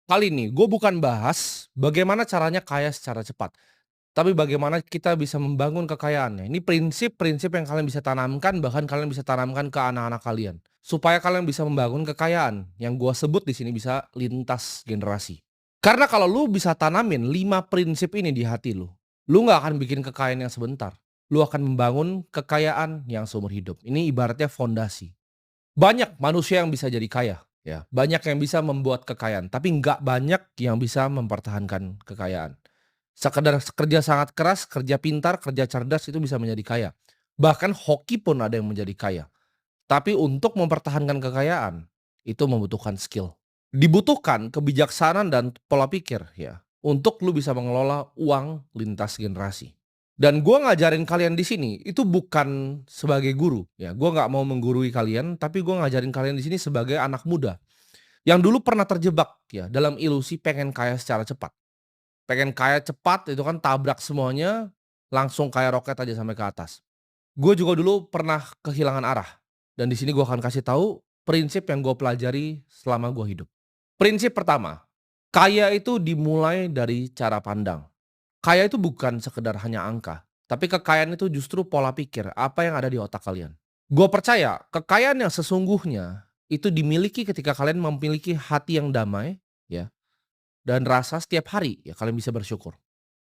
Kali ini gue bukan bahas bagaimana caranya kaya secara cepat, tapi bagaimana kita bisa membangun kekayaannya. Ini prinsip-prinsip yang kalian bisa tanamkan, bahkan kalian bisa tanamkan ke anak-anak kalian. Supaya kalian bisa membangun kekayaan, yang gue sebut di sini bisa lintas generasi. Karena kalau lu bisa tanamin 5 prinsip ini di hati lu nggak akan bikin kekayaan yang sebentar. Lu akan membangun kekayaan yang seumur hidup. Ini ibaratnya fondasi. Banyak manusia yang bisa jadi kaya, ya. Banyak yang bisa membuat kekayaan, tapi nggak banyak yang bisa mempertahankan kekayaan. Sekedar kerja sangat keras, kerja pintar, kerja cerdas itu bisa menjadi kaya. Bahkan hoki pun ada yang menjadi kaya. Tapi untuk mempertahankan kekayaan, itu membutuhkan skill. Dibutuhkan kebijaksanaan dan pola pikir ya, untuk lu bisa mengelola uang lintas generasi. Dan gua ngajarin kalian di sini itu bukan sebagai guru ya, gua nggak mau menggurui kalian, tapi gua ngajarin kalian di sini sebagai anak muda yang dulu pernah terjebak ya dalam ilusi pengen kaya secara cepat. Pengen kaya cepat itu kan tabrak semuanya, langsung kayak roket aja sampai ke atas. Gue juga dulu pernah kehilangan arah, dan di sini gue akan kasih tahu prinsip yang gue pelajari selama gue hidup. Prinsip pertama, kaya itu dimulai dari cara pandang. Kaya itu bukan sekedar hanya angka, tapi kekayaan itu justru pola pikir, apa yang ada di otak kalian. Gue percaya kekayaan yang sesungguhnya itu dimiliki ketika kalian memiliki hati yang damai, ya, dan rasa setiap hari ya kalian bisa bersyukur.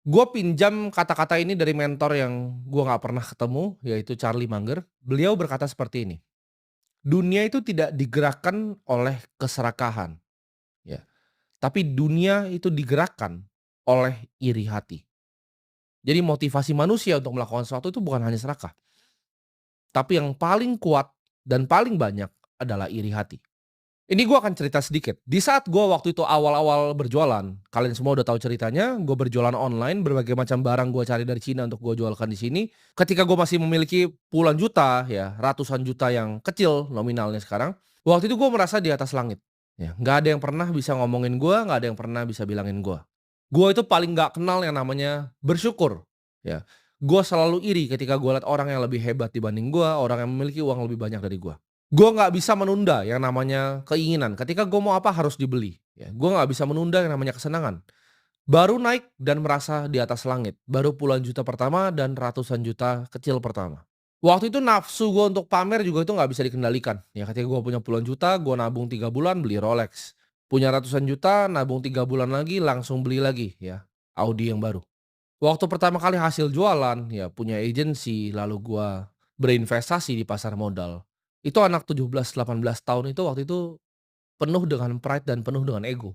Gue pinjam kata-kata ini dari mentor yang gue nggak pernah ketemu, yaitu Charlie Munger. Beliau berkata seperti ini, "Dunia itu tidak digerakkan oleh keserakahan, ya, tapi dunia itu digerakkan oleh iri hati." Jadi motivasi manusia untuk melakukan sesuatu itu bukan hanya serakah, tapi yang paling kuat dan paling banyak adalah iri hati. Ini gue akan cerita sedikit. Di saat gue waktu itu awal-awal berjualan, kalian semua udah tahu ceritanya, gue berjualan online, berbagai macam barang gue cari dari Cina untuk gue jualkan di sini. Ketika gue masih memiliki puluhan juta, ya ratusan juta yang kecil nominalnya sekarang, waktu itu gue merasa di atas langit. Ya, nggak ada yang pernah bisa ngomongin gue, nggak ada yang pernah bisa bilangin gue. Gue itu paling nggak kenal yang namanya bersyukur. Ya, gue selalu iri ketika gue lihat orang yang lebih hebat dibanding gue, orang yang memiliki uang lebih banyak dari gue. Gue nggak bisa menunda yang namanya keinginan, ketika gue mau apa harus dibeli, ya. Gue nggak bisa menunda yang namanya kesenangan. Baru naik dan merasa di atas langit, baru puluhan juta pertama dan ratusan juta kecil pertama. Waktu itu nafsu gue untuk pamer juga itu nggak bisa dikendalikan, ya ketika gue punya puluhan juta, gue nabung 3 bulan beli Rolex. Punya ratusan juta, nabung 3 bulan lagi langsung beli lagi ya, Audi yang baru. Waktu pertama kali hasil jualan, ya punya agensi, lalu gua berinvestasi di pasar modal. Itu anak 17, 18 tahun itu waktu itu penuh dengan pride dan penuh dengan ego.